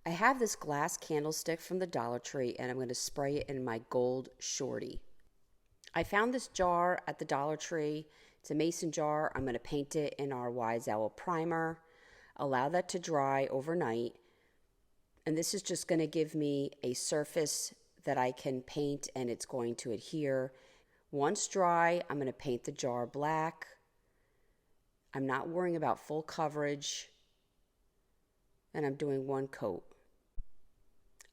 I have this glass candlestick from the Dollar Tree and I'm going to spray it in my gold shorty. I found this jar at the Dollar Tree. It's a mason jar. I'm going to paint it in our Wise Owl primer. Allow that to dry overnight. And this is just going to give me a surface that I can paint and it's going to adhere. Once dry, I'm going to paint the jar black. I'm not worrying about full coverage. And I'm doing one coat.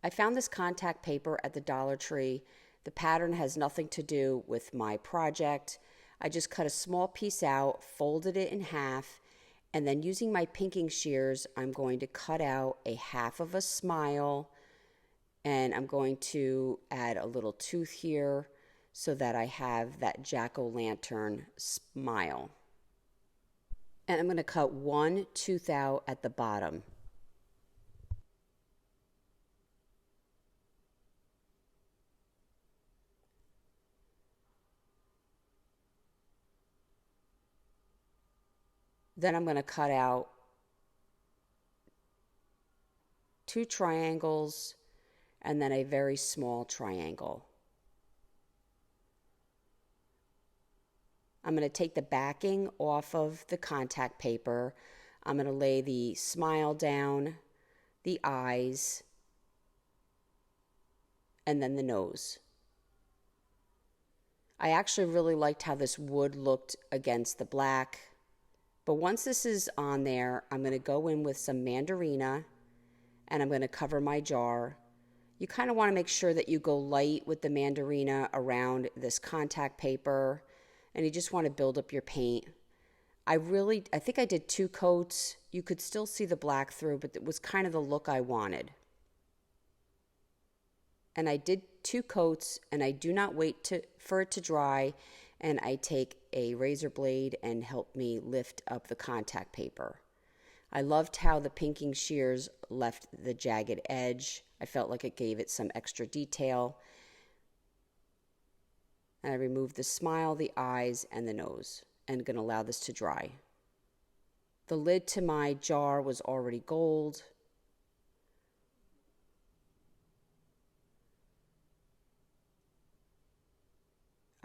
I found this contact paper at the Dollar Tree. The pattern has nothing to do with my project. I just cut a small piece out, folded it in half, and then using my pinking shears, I'm going to cut out a half of a smile, and I'm going to add a little tooth here so that I have that jack-o'-lantern smile. And I'm going to cut one tooth out at the bottom. Then I'm going to cut out 2 triangles and then a very small triangle. I'm going to take the backing off of the contact paper. I'm going to lay the smile down, the eyes, and then the nose. I actually really liked how this wood looked against the black. But once this is on there, I'm going to go in with some mandarina and I'm going to cover my jar. You kind of want to make sure that you go light with the mandarina around this contact paper and you just want to build up your paint. I think I did 2 coats. You could still see the black through, but it was kind of the look I wanted. And I did 2 coats and I do not wait for it to dry. And I take a razor blade and help me lift up the contact paper. I loved how the pinking shears left the jagged edge. I felt like it gave it some extra detail. And I removed the smile, the eyes, and the nose, and going to allow this to dry. The lid to my jar was already gold.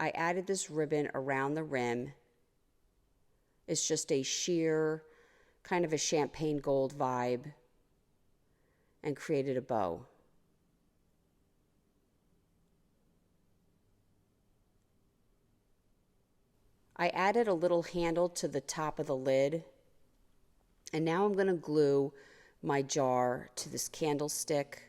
I added this ribbon around the rim. It's just a sheer, kind of a champagne gold vibe, and created a bow. I added a little handle to the top of the lid, and now I'm going to glue my jar to this candlestick.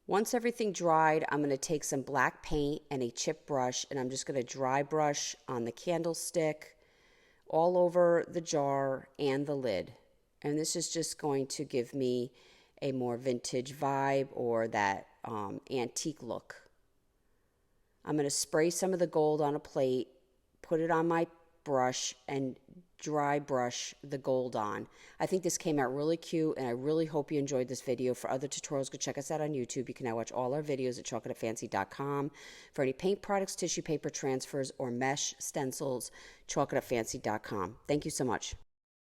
Once everything dried, I'm going to take some black paint and a chip brush, and I'm just going to dry brush on the candlestick all over the jar and the lid. And this is just going to give me a more vintage vibe or that antique look. I'm going to spray some of the gold on a plate, put it on my brush, and dry brush the gold on. I think this came out really cute, and I really hope you enjoyed this video. For other tutorials, go check us out on YouTube. You can now watch all our videos at chalkitoutfancy.com. For any paint products, tissue paper transfers, or mesh stencils, chalkitoutfancy.com. Thank you so much.